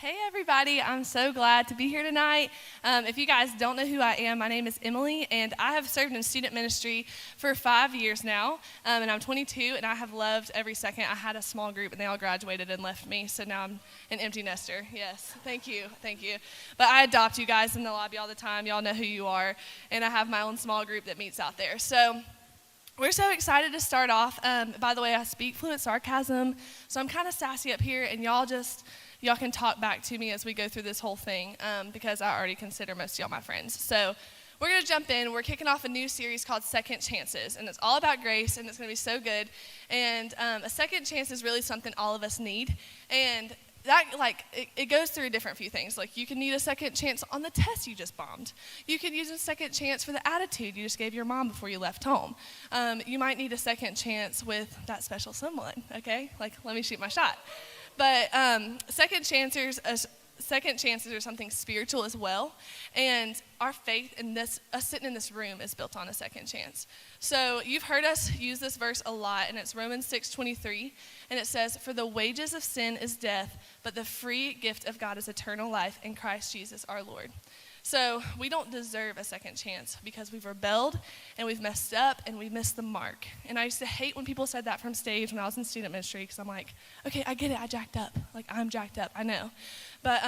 Hey everybody, I'm so glad to be here tonight. If you guys don't know who I am, my name is Emily, and I have served in student ministry for 5 years now, and I'm 22, and I have loved every second. I had a small group, and they all graduated and left me, so now I'm an empty nester. Yes, thank you. But I adopt you guys in the lobby all the time. Y'all know who you are, and I have my own small group that meets out there. So we're so excited to start off. By the way, I speak fluent sarcasm, so I'm kind of sassy up here, and y'all can talk back to me as we go through this whole thing because I already consider most of y'all my friends. So we're going to jump in. We're kicking off a new series called Second Chances, and it's all about grace, and it's going to be so good. And a second chance is really something all of us need. And that, it goes through a different few things. Like, you can need a second chance on the test you just bombed. You could use a second chance for the attitude you just gave your mom before you left home. You might need a second chance with that special someone, okay? Like, let me shoot my shot. But second chances are something spiritual as well. And our faith in us sitting in this room is built on a second chance. So you've heard us use this verse a lot, and it's Romans 6:23. And it says, "For the wages of sin is death, but the free gift of God is eternal life in Christ Jesus our Lord." So we don't deserve a second chance because we've rebelled and we've messed up and we missed the mark. And I used to hate when people said that from stage when I was in student ministry because I'm like, okay, I get it, I jacked up. Like, I'm jacked up, I know. But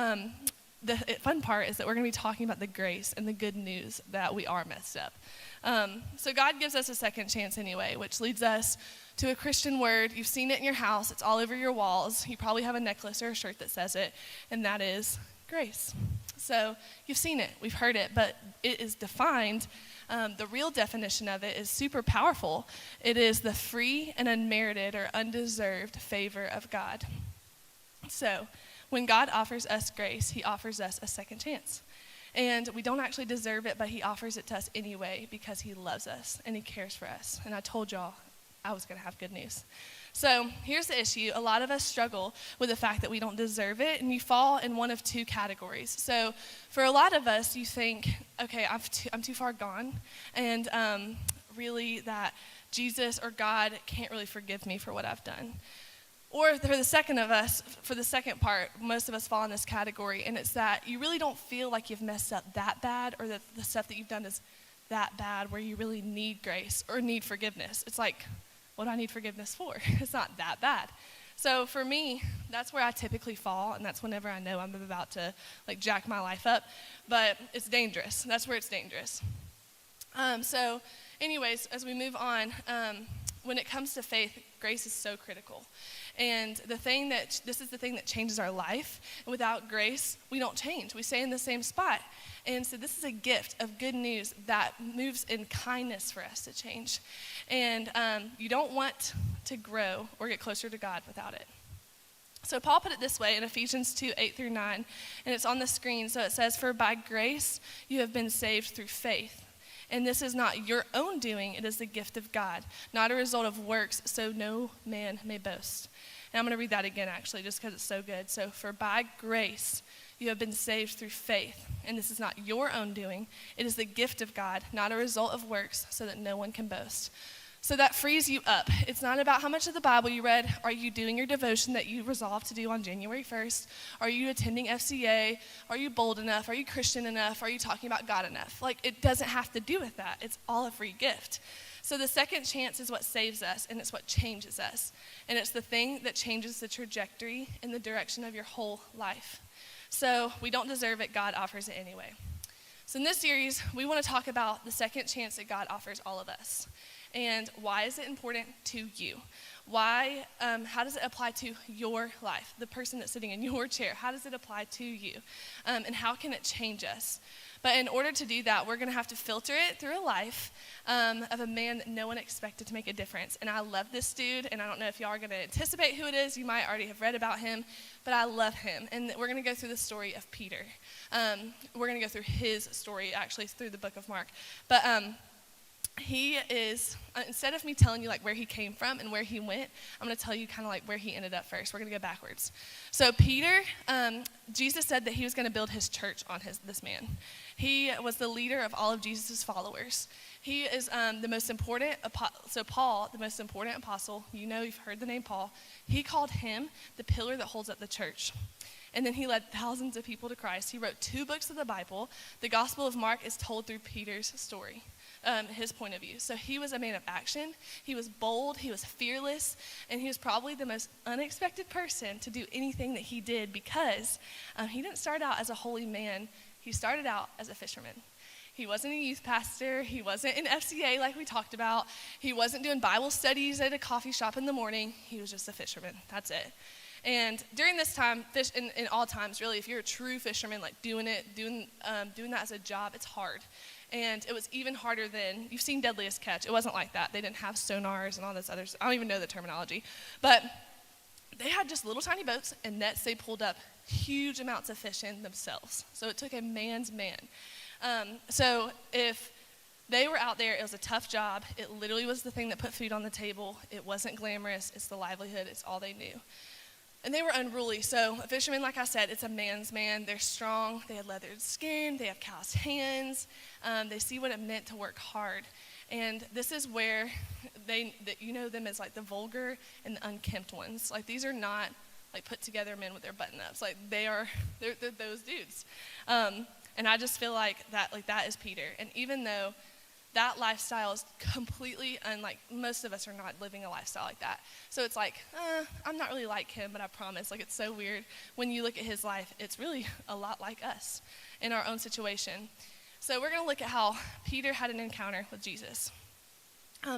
the fun part is that we're going to be talking about the grace and the good news that we are messed up. So God gives us a second chance anyway, which leads us to a Christian word. You've seen it in your house. It's all over your walls. You probably have a necklace or a shirt that says it, and that is grace. So you've seen it, we've heard it, but it is defined. The real definition of it is super powerful. It is the free and unmerited or undeserved favor of God. So when God offers us grace, he offers us a second chance. And we don't actually deserve it, but he offers it to us anyway because he loves us and he cares for us. And I told y'all I was going to have good news. So here's the issue. A lot of us struggle with the fact that we don't deserve it, and you fall in one of two categories. So for a lot of us, you think, okay, I'm too far gone, and really that Jesus or God can't really forgive me for what I've done. Or for the second part, most of us fall in this category, and it's that you really don't feel like you've messed up that bad, or that the stuff that you've done is that bad where you really need grace or need forgiveness. It's like, what do I need forgiveness for? It's not that bad. So for me, that's where I typically fall, and that's whenever I know I'm about to jack my life up. But it's dangerous. That's where it's dangerous. So anyways, as we move on, when it comes to faith, grace is so critical. And this is the thing that changes our life. And without grace, we don't change. We stay in the same spot. And so this is a gift of good news that moves in kindness for us to change. And you don't want to grow or get closer to God without it. So Paul put it this way in Ephesians 2:8-9, and it's on the screen. So it says, "For by grace you have been saved through faith. And this is not your own doing, it is the gift of God, not a result of works, so no man may boast." And I'm going to read that again, actually, just because it's so good. So, "For by grace you have been saved through faith, and this is not your own doing, it is the gift of God, not a result of works, so that no one can boast." So that frees you up. It's not about how much of the Bible you read. Are you doing your devotion that you resolved to do on January 1st? Are you attending FCA? Are you bold enough? Are you Christian enough? Are you talking about God enough? It doesn't have to do with that. It's all a free gift. So the second chance is what saves us, and it's what changes us. And it's the thing that changes the trajectory and the direction of your whole life. So we don't deserve it. God offers it anyway. So in this series, we want to talk about the second chance that God offers all of us. And why is it important to you? Why? How does it apply to your life? The person that's sitting in your chair, how does it apply to you? And how can it change us? But in order to do that, we're going to have to filter it through a life of a man that no one expected to make a difference. And I love this dude, and I don't know if y'all are going to anticipate who it is. You might already have read about him, but I love him. And we're going to go through the story of Peter. We're going to go through his story, actually, through the book of Mark. But he is, instead of me telling you where he came from and where he went, I'm going to tell you kind of where he ended up first. We're going to go backwards. So Peter, Jesus said that he was going to build his church on this man. He was the leader of all of Jesus' followers. He is the most important, so Paul, the most important apostle, you've heard the name Paul, he called him the pillar that holds up the church. And then he led thousands of people to Christ. He wrote 2 books of the Bible. The Gospel of Mark is told through Peter's story, his point of view. So he was a man of action. He was bold. He was fearless. And he was probably the most unexpected person to do anything that he did because he didn't start out as a holy man. He started out as a fisherman. He wasn't a youth pastor. He wasn't in FCA like we talked about. He wasn't doing Bible studies at a coffee shop in the morning. He was just a fisherman. That's it. And during this time, in all times, really, if you're a true fisherman, like doing that as a job, it's hard. And it was even harder than, you've seen Deadliest Catch. It wasn't like that. They didn't have sonars and all this other, I don't even know the terminology. But they had just little tiny boats and nets they pulled up huge amounts of fish in themselves. So it took a man's man. So if they were out there, it was a tough job. It literally was the thing that put food on the table. It wasn't glamorous. It's the livelihood. It's all they knew. And they were unruly. So a fisherman, like I said, it's a man's man. They're strong. They had leathered skin. They have calloused hands. They see what it meant to work hard. And this is where you know them as like the vulgar and the unkempt ones. Like these are not like put together men with their button ups. Like they're those dudes. And I just feel like that is Peter. And even though that lifestyle is completely unlike, most of us are not living a lifestyle like that. So it's like, I'm not really like him, but I promise. Like it's so weird. When you look at his life, it's really a lot like us in our own situation. So we're going to look at how Peter had an encounter with Jesus.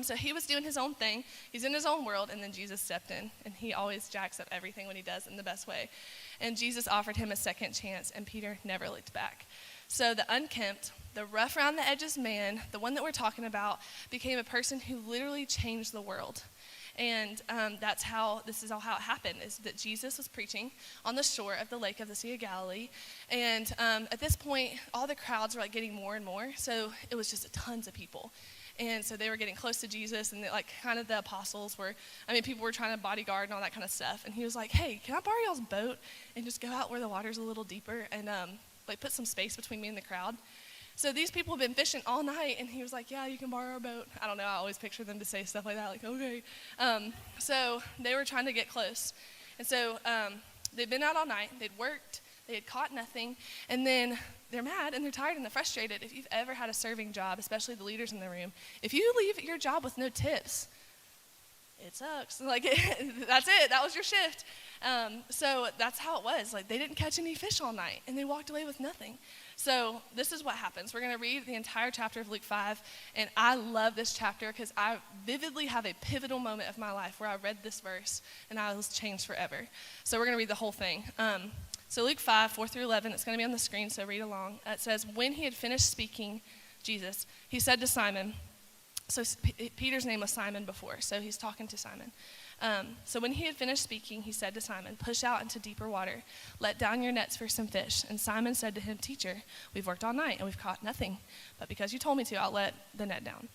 So he was doing his own thing. He's in his own world, and then Jesus stepped in. And he always jacks up everything when he does in the best way. And Jesus offered him a second chance, and Peter never looked back. So the unkempt, the rough around the edges man, the one that we're talking about, became a person who literally changed the world. And this is how it happened, is that Jesus was preaching on the shore of the lake of the Sea of Galilee. And at this point, all the crowds were like getting more and more. So it was just tons of people. And so they were getting close to Jesus, and the apostles were, people were trying to bodyguard and all that kind of stuff. And he was like, hey, can I borrow y'all's boat and just go out where the water's a little deeper and put some space between me and the crowd? So these people have been fishing all night, and he was like, yeah, you can borrow our boat. I don't know, I always picture them to say stuff like that, like, okay. So they were trying to get close. And so they'd been out all night, they'd worked, they had caught nothing, and then they're mad and they're tired and they're frustrated. If you've ever had a serving job, especially the leaders in the room, if you leave your job with no tips, it sucks. That's it, that was your shift. So that's how it was. Like they didn't catch any fish all night, and they walked away with nothing. So this is what happens. We're going to read the entire chapter of Luke 5, and I love this chapter because I vividly have a pivotal moment of my life where I read this verse, and I was changed forever. So we're going to read the whole thing. So Luke 5, 4 through 11, it's going to be on the screen, so read along. It says, when he had finished speaking, Jesus, he said to Simon, so Peter's name was Simon before, so he's talking to Simon. So when he had finished speaking, he said to Simon, push out into deeper water. Let down your nets for some fish. And Simon said to him, teacher, we've worked all night and we've caught nothing. But because you told me to, I'll let the net down.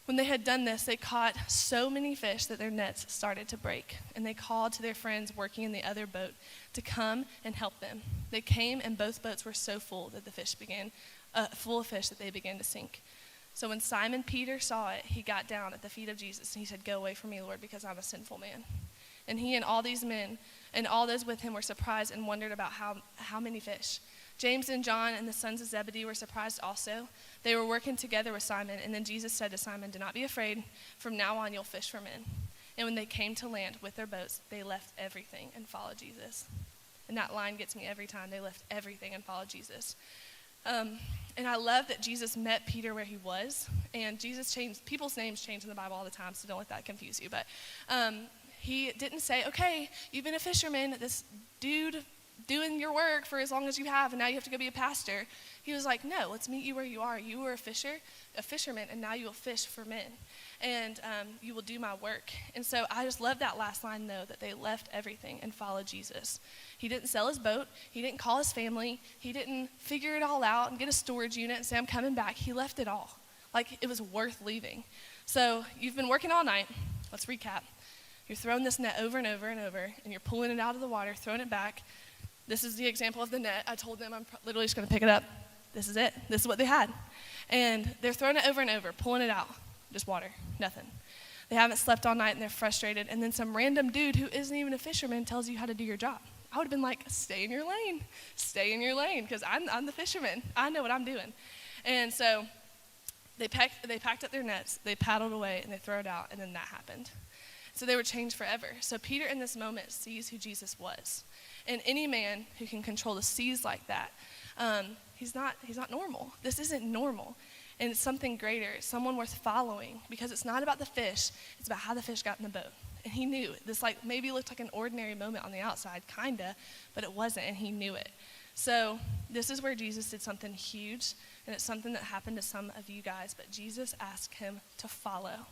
When they had done this, they caught so many fish that their nets started to break. And they called to their friends working in the other boat to come and help them. They came, and both boats were so full that full of fish that they began to sink. So when Simon Peter saw it, he got down at the feet of Jesus, and he said, go away from me, Lord, because I'm a sinful man. And he and all these men and all those with him were surprised and wondered about how many fish. James and John and the sons of Zebedee were surprised also. They were working together with Simon, and then Jesus said to Simon, do not be afraid. From now on, you'll fish for men. And when they came to land with their boats, they left everything and followed Jesus. And that line gets me every time. They left everything and followed Jesus. And I love that Jesus met Peter where he was. And people's names change in the Bible all the time, so don't let that confuse you. But he didn't say, okay, you've been a fisherman, this dude doing your work for as long as you have, and now you have to go be a pastor. He was like, no, let's meet you where you are. You were a fisherman, and now you will fish for men. And you will do my work. And so I just love that last line, though, that they left everything and followed Jesus. He didn't sell his boat. He didn't call his family. He didn't figure it all out and get a storage unit and say, I'm coming back. He left it all. Like it was worth leaving. So you've been working all night. Let's recap. You're throwing this net over and over and over, and you're pulling it out of the water, throwing it back. This is the example of the net. I told them I'm literally just going to pick it up. This is it. This is what they had. And they're throwing it over and over, pulling it out. Just water, nothing. They haven't slept all night, and they're frustrated. And then some random dude who isn't even a fisherman tells you how to do your job. I would have been like, stay in your lane, because I'm the fisherman. I know what I'm doing. And so they packed up their nets, they paddled away, and they threw it out, and then that happened. So they were changed forever. So Peter in this moment sees who Jesus was. And any man who can control the seas like that, he's not normal. This isn't normal. And it's something greater. It's someone worth following, because it's not about the fish. It's about how the fish got in the boat. And he knew. This maybe looked like an ordinary moment on the outside, kind of, but it wasn't, and he knew it. So this is where Jesus did something huge, and it's something that happened to some of you guys, but Jesus asked him to follow.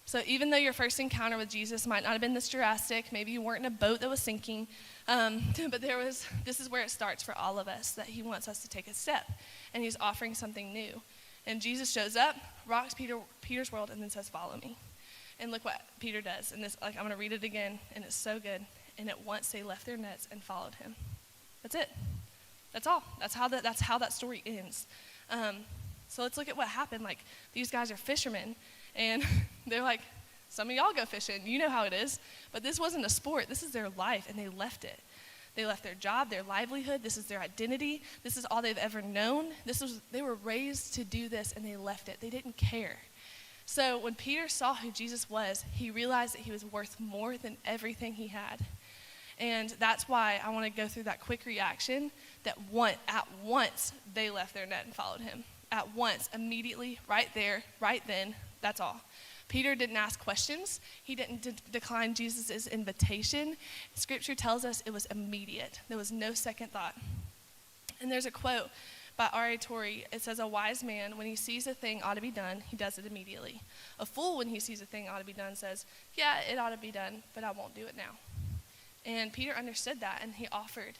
So even though your first encounter with Jesus might not have been this drastic, maybe you weren't in a boat that was sinking, but this is where it starts for all of us, that he wants us to take a step, and he's offering something new. And Jesus shows up, rocks Peter's world, and then says, follow me. And look what Peter does. And this, I'm going to read it again, and it's so good. And at once they left their nets and followed him. That's it. That's all. That's how that story ends. So let's look at what happened. These guys are fishermen, and they're like, some of y'all go fishing. You know how it is. But this wasn't a sport. This is their life, and they left it. They left their job, their livelihood. This is their identity. This is all they've ever known. They were raised to do this, and they left it. They didn't care. So when Peter saw who Jesus was, he realized that he was worth more than everything he had. And that's why I want to go through that quick reaction that at once they left their net and followed him. At once, immediately, right there, right then, that's all. Peter didn't ask questions. He didn't decline Jesus' invitation. Scripture tells us it was immediate. There was no second thought. And there's a quote by R.A. Torrey. It says, a wise man, when he sees a thing ought to be done, he does it immediately. A fool, when he sees a thing ought to be done, says, yeah, it ought to be done, but I won't do it now. And Peter understood that, and he offered.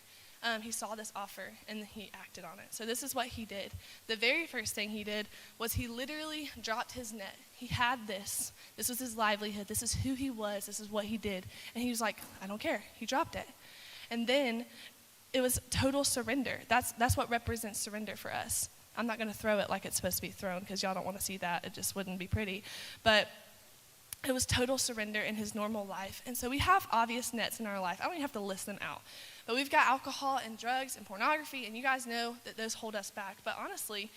He saw this offer, and he acted on it. So this is what he did. The very first thing he did was he literally dropped his net. He had this. This was his livelihood. This is who he was. This is what he did. And he was like, I don't care. He dropped it. And then it was total surrender. That's what represents surrender for us. I'm not going to throw it like it's supposed to be thrown, because y'all don't want to see that. It just wouldn't be pretty. But it was total surrender in his normal life. And so we have obvious nets in our life. I don't even have to list them out. But we've got alcohol and drugs and pornography, and you guys know that those hold us back. But honestly,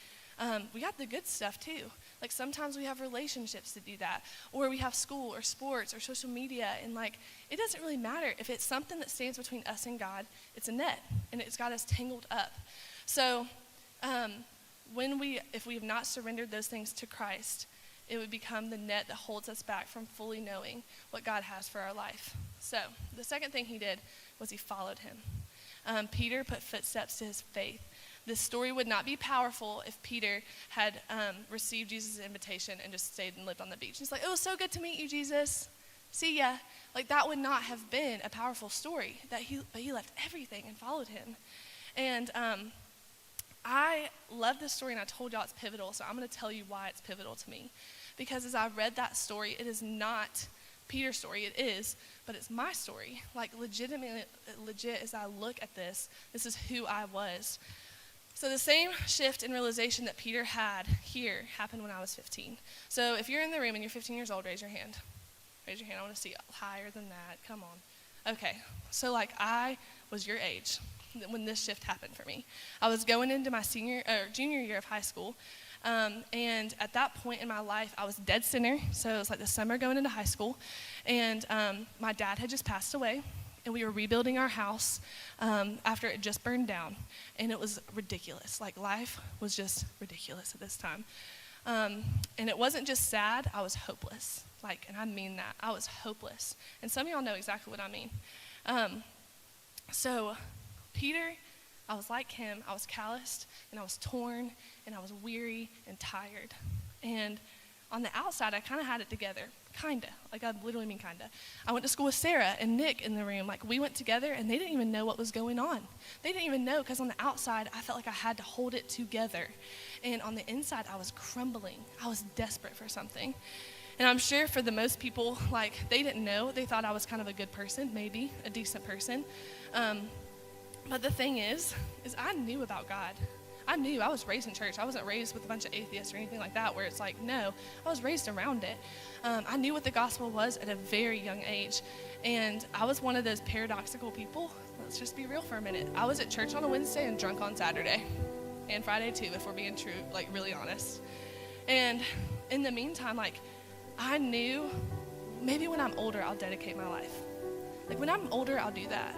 we got the good stuff too. Sometimes we have relationships to do that, or we have school or sports or social media, and it doesn't really matter. If it's something that stands between us and God, it's a net, and it's got us tangled up. So if we have not surrendered those things to Christ, it would become the net that holds us back from fully knowing what God has for our life. So the second thing he did was he followed him. Peter put footsteps to his faith. This story would not be powerful if Peter had received Jesus' invitation and just stayed and lived on the beach. He's like, it was so good to meet you, Jesus. See ya. That would not have been a powerful story. But he left everything and followed him. And I love this story, and I told y'all it's pivotal, so I'm going to tell you why it's pivotal to me. Because as I read that story, it is not Peter's story. It is, but it's my story. Legit, as I look at this is who I was. So the same shift in realization that Peter had here happened when I was 15. So if you're in the room and you're 15 years old, raise your hand. Raise your hand. I want to see higher than that. Come on. Okay. So I was your age when this shift happened for me. I was going into my junior year of high school. And at that point in my life, I was dead center. So it was the summer going into high school. And my dad had just passed away. And we were rebuilding our house after it just burned down. And it was ridiculous. Life was just ridiculous at this time. And it wasn't just sad. I was hopeless. And I mean that. I was hopeless. And some of y'all know exactly what I mean. So Peter, I was like him. I was calloused, and I was torn, and I was weary and tired. And on the outside, I kind of had it together. Kinda. I literally mean kinda. I went to school with Sarah and Nick in the room. We went together, and they didn't even know what was going on. They didn't even know, because on the outside, I felt like I had to hold it together. And on the inside, I was crumbling. I was desperate for something. And I'm sure for the most people, they didn't know. They thought I was kind of a good person, maybe a decent person. But the thing is I knew about God. I knew. I was raised in church. I wasn't raised with a bunch of atheists or anything like that, where it's no. I was raised around it. I knew what the gospel was at a very young age. And I was one of those paradoxical people. Let's just be real for a minute. I was at church on a Wednesday and drunk on Saturday. And Friday too, if we're being true, like really honest. And in the meantime, like, I knew maybe when I'm older, I'll dedicate my life. Like, when I'm older, I'll do that.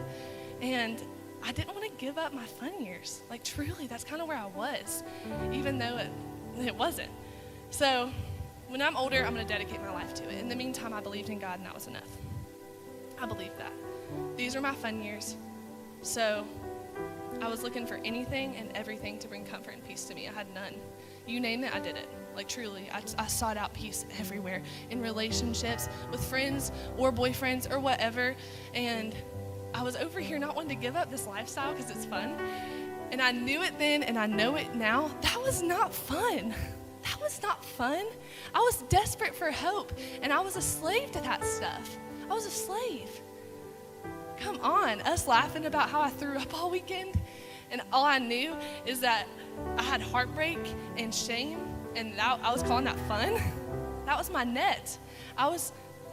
And I didn't want to give up my fun years. Like, truly, that's kind of where I was, even though it wasn't. So when I'm older, I'm going to dedicate my life to it. In the meantime, I believed in God, and that was enough. I believed that. These were my fun years. So I was looking for anything and everything to bring comfort and peace to me. I had none. You name it, I did it. Like, truly, I sought out peace everywhere, in relationships, with friends or boyfriends or whatever. And I was over here not wanting to give up this lifestyle because it's fun. And I knew it then, and I know it now. That was not fun. That was not fun. I was desperate for hope, and I was a slave to that stuff. I was a slave. Come on, us laughing about how I threw up all weekend, and all I knew is that I had heartbreak and shame, and I was calling that fun. That was my net. I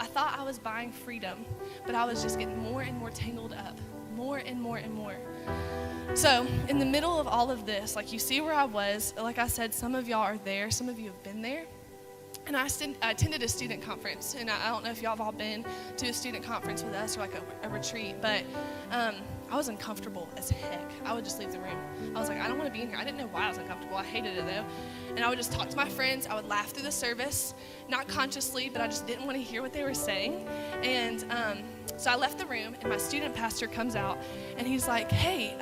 thought I was buying freedom, but I was just getting more and more tangled up, more and more and more. So in the middle of all of this, like, you see where I was. Like I said, some of y'all are there, some of you have been there. And I attended a student conference, and I don't know if y'all have all been to a student conference with us or like a retreat, but I was uncomfortable as heck. I would just leave the room. I was like, I don't want to be in here. I didn't know why I was uncomfortable. I hated it though. And I would just talk to my friends. I would laugh through the service, not consciously, but I just didn't want to hear what they were saying. And so I left the room, and my student pastor comes out, and he's like, hey,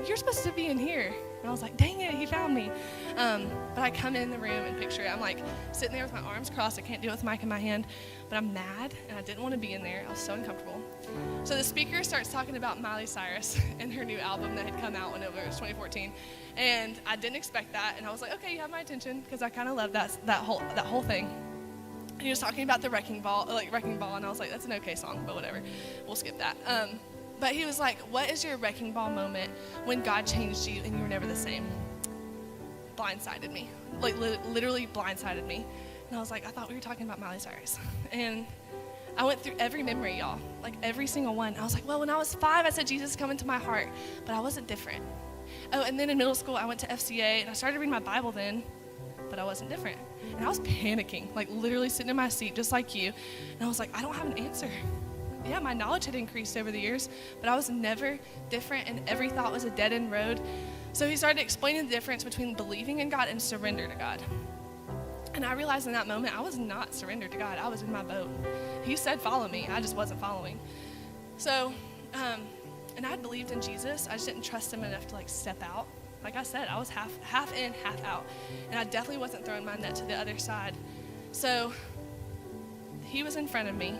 you're supposed to be in here. And I was like, dang it, he found me. But I come in the room and picture it. I'm like sitting there with my arms crossed. I can't do it with the mic in my hand, but I'm mad, and I didn't want to be in there. I was so uncomfortable. So the speaker starts talking about Miley Cyrus and her new album that had come out when it was 2014. And I didn't expect that. And I was like, okay, you have my attention, because I kind of love that whole thing. And he was talking about the Wrecking Ball, and I was like, that's an okay song, but whatever. We'll skip that. But he was like, what is your wrecking ball moment when God changed you and you were never the same? Blindsided me. Like, literally blindsided me. And I was like, I thought we were talking about Miley Cyrus. And I went through every memory, y'all. Like, every single one. I was like, well, when I was 5, I said, Jesus, come into my heart. But I wasn't different. Oh, and then in middle school, I went to FCA, and I started reading my Bible then, but I wasn't different. And I was panicking, like literally sitting in my seat just like you. And I was like, I don't have an answer. Yeah, my knowledge had increased over the years, but I was never different, and every thought was a dead-end road. So he started explaining the difference between believing in God and surrender to God. And I realized in that moment, I was not surrendered to God. I was in my boat. He said, follow me. I just wasn't following. So, and I believed in Jesus. I just didn't trust him enough to like step out. Like I said, I was half in, half out. And I definitely wasn't throwing my net to the other side. So he was in front of me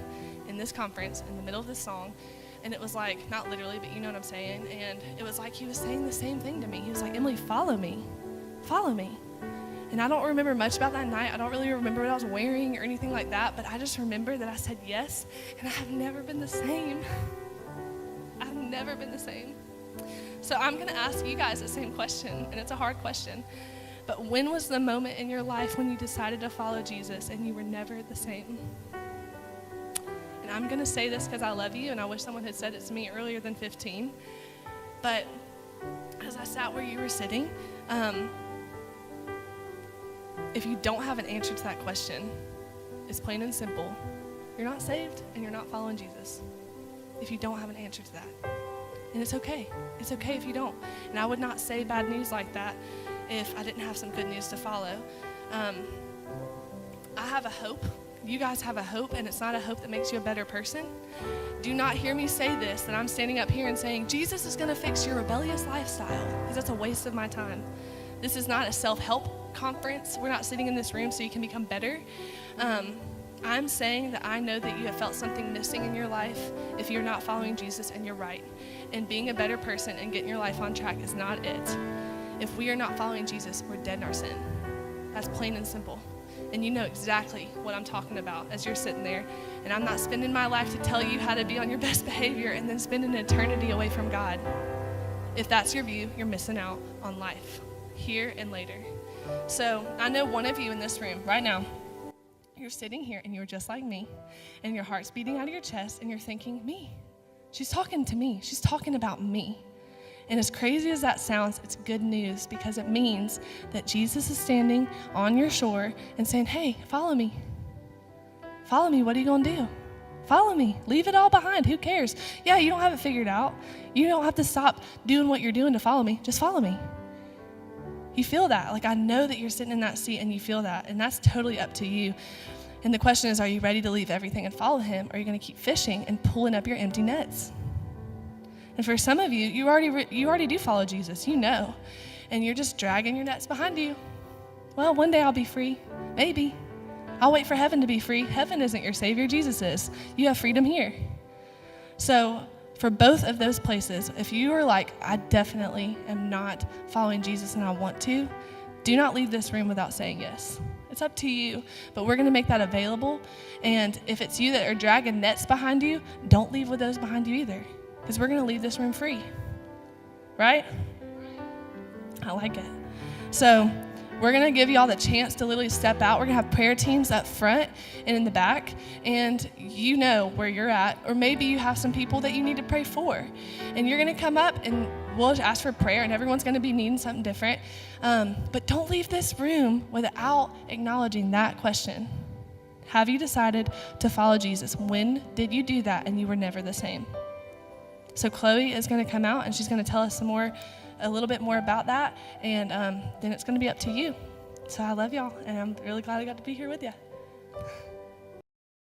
in this conference in the middle of this song, and it was like, not literally, but you know what I'm saying, and it was like he was saying the same thing to me. He was like, Emily, follow me. And I don't remember much about that night. I don't really remember what I was wearing or anything like that, but I just remember that I said yes, and I have never been the same. I've never been the same. So I'm going to ask you guys the same question, and it's a hard question, but when was the moment in your life when you decided to follow Jesus and you were never the same? And I'm going to say this because I love you, and I wish someone had said it to me earlier than 15. But as I sat where you were sitting, if you don't have an answer to that question, it's plain and simple. You're not saved, and you're not following Jesus. If you don't have an answer to that. And it's okay. It's okay if you don't. And I would not say bad news like that if I didn't have some good news to follow. I have a hope. You guys have a hope, and it's not a hope that makes you a better person. Do not hear me say this, that I'm standing up here and saying, Jesus is going to fix your rebellious lifestyle, because that's a waste of my time. This is not a self-help conference. We're not sitting in this room so you can become better. I'm saying that I know that you have felt something missing in your life if you're not following Jesus, and you're right. And being a better person and getting your life on track is not it. If we are not following Jesus, we're dead in our sin. That's plain and simple. And you know exactly what I'm talking about as you're sitting there. And I'm not spending my life to tell you how to be on your best behavior and then spend an eternity away from God. If that's your view, you're missing out on life, here and later. So I know one of you in this room right now, you're sitting here and you're just like me, and your heart's beating out of your chest, and you're thinking, me. She's talking to me. She's talking about me. And as crazy as that sounds, it's good news because it means that Jesus is standing on your shore and saying, hey, follow me. Follow me. What are you going to do? Follow me. Leave it all behind. Who cares? Yeah, you don't have it figured out. You don't have to stop doing what you're doing to follow me. Just follow me. You feel that. Like, I know that you're sitting in that seat and you feel that. And that's totally up to you. And the question is, are you ready to leave everything and follow him? Or are you going to keep fishing and pulling up your empty nets? And for some of you, you already do follow Jesus. You know. And you're just dragging your nets behind you. Well, one day I'll be free. Maybe. I'll wait for heaven to be free. Heaven isn't your Savior. Jesus is. You have freedom here. So for both of those places, if you are like, I definitely am not following Jesus and I want to, do not leave this room without saying yes. It's up to you, but we're going to make that available. And if it's you that are dragging nets behind you, don't leave with those behind you either, because we're going to leave this room free. Right? I like it. So we're going to give you all the chance to literally step out. We're going to have prayer teams up front and in the back, and you know where you're at. Or maybe you have some people that you need to pray for, and you're going to come up and we'll just ask for prayer, and everyone's going to be needing something different. But don't leave this room without acknowledging that question. Have you decided to follow Jesus? When did you do that and you were never the same? So Chloe is going to come out, and she's going to tell us a little bit more about that, and then it's going to be up to you. So I love y'all, and I'm really glad I got to be here with you.